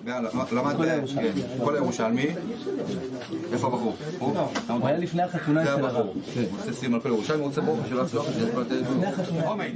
למד כל הירושלמי. איפה הבחור? הוא היה לפני החתונה אצל הרב. הוא עושה סיום על כל ירושלמי, הוא רוצה ברוך שלא יצלוח. לפני החתונה.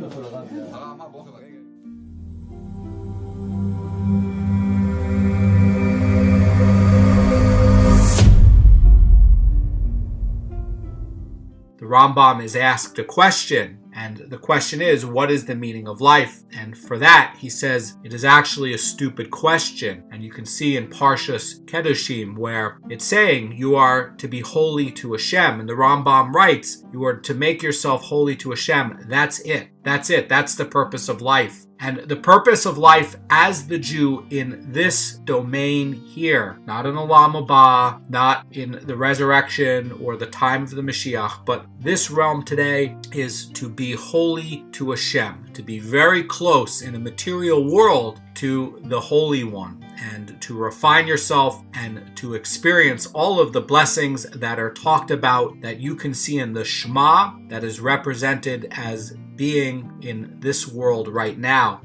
The Rambam is asked a question, and the question is, what is the meaning of life? And for that, he says, it is actually a stupid question. And you can see in Parshas Kedoshim, where it's saying you are to be holy to Hashem. And the Rambam writes, you are to make yourself holy to Hashem. That's it. That's it. That's the purpose of life. And the purpose of life as the Jew in this domain here, not in Olam HaBa, not in the resurrection or the time of the Mashiach, but this realm today is to be holy to Hashem, to be very close in a material world to the Holy One, and to refine yourself and to experience all of the blessings that are talked about that you can see in the Shema that is represented as being in this world right now.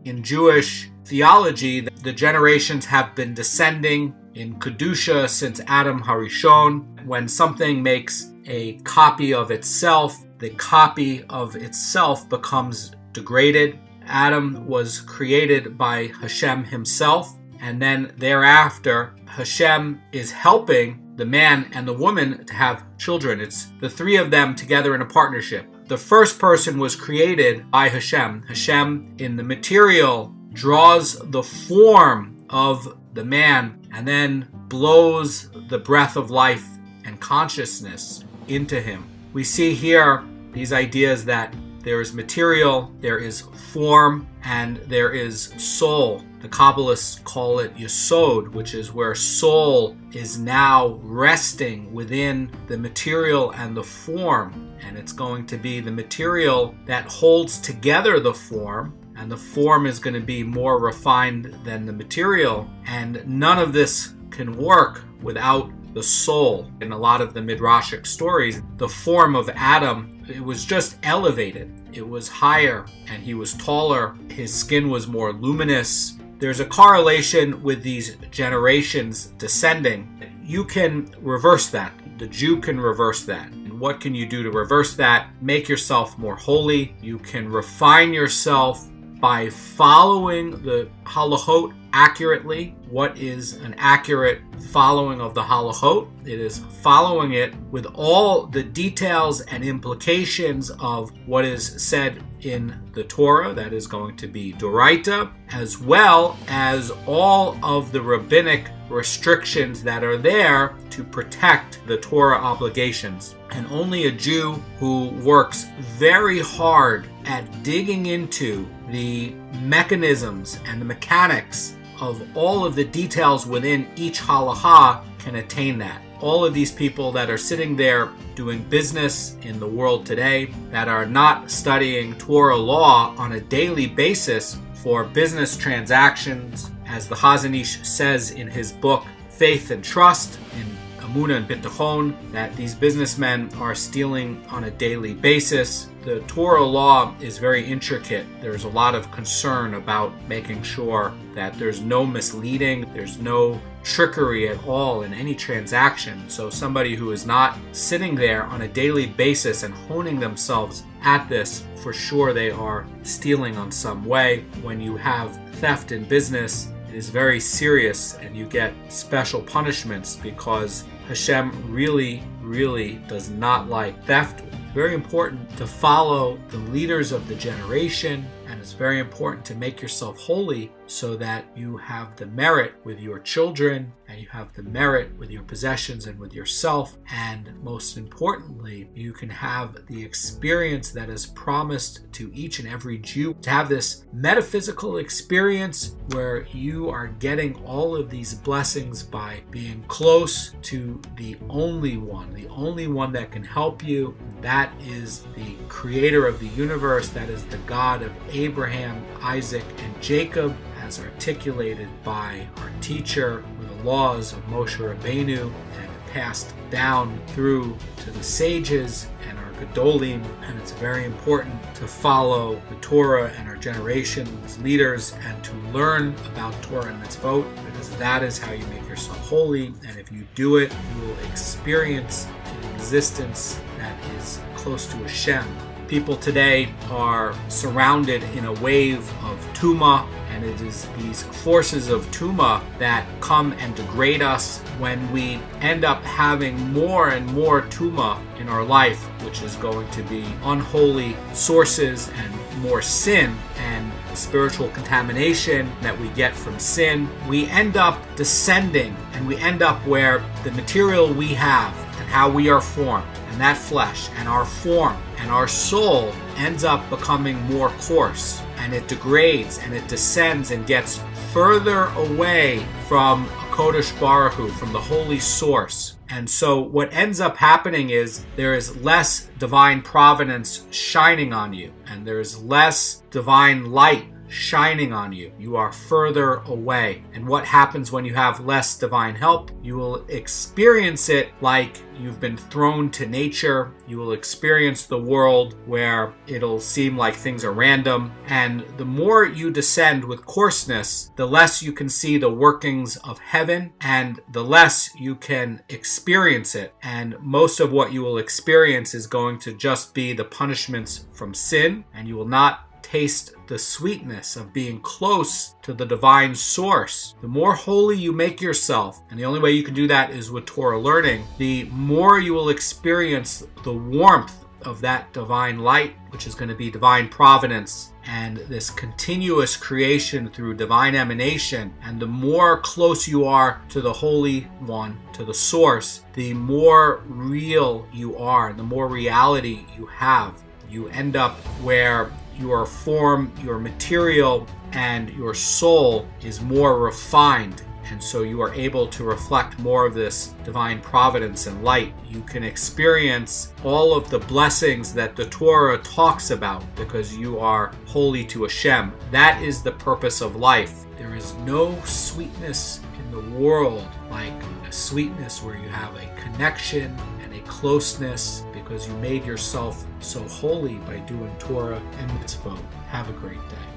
In Jewish theology, the generations have been descending in Kedusha since Adam Harishon. When something makes a copy of itself, the copy of itself becomes degraded. Adam was created by Hashem himself, and then thereafter, Hashem is helping the man and the woman to have children. It's the three of them together in a partnership. The first person was created by Hashem. Hashem, in the material, draws the form of the man and then blows the breath of life and consciousness into him. We see here these ideas that there is material, there is form, and there is soul. The Kabbalists call it Yesod, which is where soul is now resting within the material and the form. And it's going to be the material that holds together the form, and the form is going to be more refined than the material. And none of this can work without the soul. In a lot of the Midrashic stories, the form of Adam, it was just elevated. It was higher and he was taller. His skin was more luminous. There's a correlation with these generations descending. You can reverse that. The Jew can reverse that. And what can you do to reverse that? Make yourself more holy. You can refine yourself by following the halachot accurately. What is an accurate following of the halachot? It is following it with all the details and implications of what is said in the Torah, that is going to be Doraita, as well as all of the rabbinic restrictions that are there to protect the Torah obligations. And only a Jew who works very hard at digging into the mechanisms and the mechanics of all of the details within each halacha can attain that. All of these people that are sitting there doing business in the world today, that are not studying Torah law on a daily basis for business transactions, as the Chazon Ish says in his book, Faith and Trust, in Amunah and Bitachon, that these businessmen are stealing on a daily basis. The Torah law is very intricate. There's a lot of concern about making sure that there's no misleading, there's no trickery at all in any transaction. So somebody who is not sitting there on a daily basis and honing themselves at this, for sure they are stealing on some way. When you have theft in business, it is very serious and you get special punishments because Hashem really, really does not like theft. Very important to follow the leaders of the generation, and it's very important to make yourself holy so that you have the merit with your children and you have the merit with your possessions and with yourself, and most importantly, you can have the experience that is promised to each and every Jew, to have this metaphysical experience where you are getting all of these blessings by being close to the only one that can help you. That is the creator of the universe. That is the God of Abraham, Isaac, and Jacob, as articulated by our teacher with the laws of Moshe Rabbeinu and passed down through to the sages and our Gedolim, and it's very important to follow the Torah and our generation's leaders and to learn about Torah and mitzvot, because that is how you make yourself holy. And if you do it, you will experience an existence that is close to Hashem. People today are surrounded in a wave of Tumah, and it is these forces of Tumah that come and degrade us when we end up having more and more Tumah in our life, which is going to be unholy sources and more sin and spiritual contamination that we get from sin. We end up descending, and we end up where the material we have and how we are formed, and that flesh and our form and our soul ends up becoming more coarse, and it degrades and it descends and gets further away from Kodesh Baruch Hu, from the holy source. And so what ends up happening is there is less divine providence shining on you, and there is less divine light shining on you. You are further away. And what happens when you have less divine help? You will experience it like you've been thrown to nature. You will experience the world where it'll seem like things are random. And the more you descend with coarseness, the less you can see the workings of heaven, and the less you can experience it. And most of what you will experience is going to just be the punishments from sin, and you will not taste the sweetness of being close to the divine source. The more holy you make yourself, and the only way you can do that is with Torah learning, the more you will experience the warmth of that divine light, which is going to be divine providence and this continuous creation through divine emanation. And the more close you are to the Holy One, to the source, the more real you are, the more reality you have. You end up where your form, your material, and your soul is more refined, and so you are able to reflect more of this divine providence and light. You can experience all of the blessings that the Torah talks about because you are holy to Hashem. That is the purpose of life. There is no sweetness in the world like a sweetness where you have a connection and a closeness because you made yourself so holy by doing Torah and mitzvot. Have a great day.